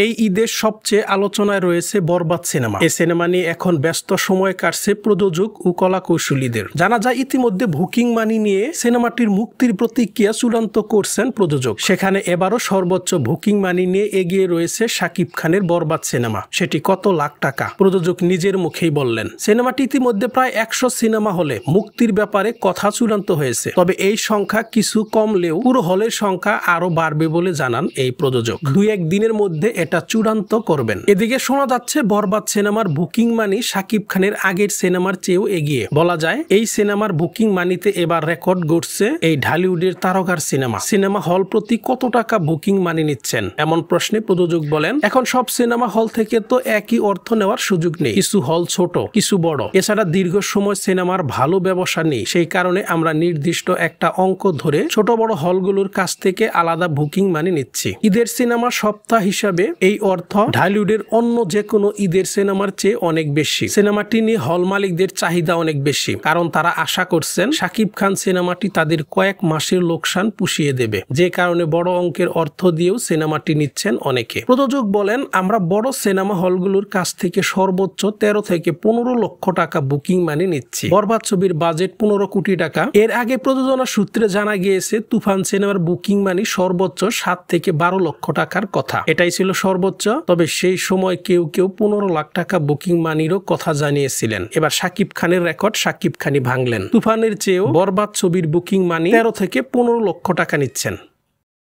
এই ঈদের সবচেয়ে আলোচনায় রয়েছে বরবাদ সিনেমা। এই সিনেমা নিয়ে এখন ব্যস্ত সময় কাটছে প্রযোজক ও কলাকৌশলীদের। জানা যায় ইতিমধ্যে বুকিং মানি নিয়ে সিনেমাটির মুক্তির প্রতিক্রিয়া চূড়ান্ত করছেন প্রযোজক। সেখানে এবারও সর্বোচ্চ বুকিং মানি নিয়ে এগিয়ে রয়েছে শাকিব খানের বরবাদ সিনেমা। সেটি কত লাখ টাকা প্রযোজক নিজের মুখেই বললেন। সিনেমাটি ইতিমধ্যে প্রায় 100 সিনেমা হলে মুক্তির ব্যাপারে কথা চূড়ান্ত হয়েছে। তবে এই সংখ্যা কিছু কমলেও পুরো হলের সংখ্যা আরো বাড়বে বলে জানান এই প্রযোজক। 2-1 দিনের মধ্যে এটা চূড়ান্ত করবেন। এদিকে শোনা যাচ্ছে বরবাদ সিনেমার বুকিং মানি শাকিব খানের আগের সিনেমার চেয়েও এগিয়ে। বলা যায় এই সিনেমার বুকিং মানিতে এবার রেকর্ড গড়ছে এই ঢালিউডের তারকার সিনেমা হল প্রতি কত টাকা বুকিং মানি নিচ্ছেন এমন প্রশ্নে প্রযোজক বলেন, এখন সব সিনেমা হল থেকে তো একই অর্থ নেওয়ার সুযোগ নেই। কিছু হল ছোট, কিছু বড়। এছাড়া দীর্ঘ সময় সিনেমার ভালো ব্যবসা নেই। সেই কারণে আমরা নির্দিষ্ট একটা অঙ্ক ধরে ছোট বড় হলগুলোর কাছ থেকে আলাদা বুকিং মানি নিচ্ছি। ঈদের সিনেমা সপ্তাহ হিসাবে এই অর্থ ঢালিউডের অন্য যে কোনো ঈদের সিনেমার চেয়ে অনেক বেশি। সিনেমাটি নিয়ে হল মালিকদের চাহিদা অনেক বেশি, কারণ তারা আশা করছেন শাকিব খান সিনেমাটি তাদের কয়েক মাসের লোকসান পুষিয়ে দেবে। যে কারণে বড় অঙ্কের অর্থ দিয়েও সিনেমাটি নিচ্ছেন অনেকে। প্রযোজক বলেন, আমরা বড় সিনেমা হলগুলোর কাছ থেকে সর্বোচ্চ 13 থেকে 15 লক্ষ টাকা বুকিং মানি নিচ্ছি। বরবাদ ছবির বাজেট 15 কোটি টাকা। এর আগে প্রযোজনা সূত্রে জানা গিয়েছে তুফান সিনেমার বুকিং মানি সর্বোচ্চ 7 থেকে 12 লক্ষ টাকার কথা। এটাই ছিল সর্বোচ্চ। তবে সেই সময় কেউ 15 লাখ টাকা বুকিং মানিরও কথা জানিয়েছিলেন। এবার শাকিব খানের রেকর্ড শাকিব খানই ভাঙলেন। তুফানের চেয়েও বরবাদ ছবির বুকিং মানি 13 থেকে 15 লক্ষ টাকা নিচ্ছেন।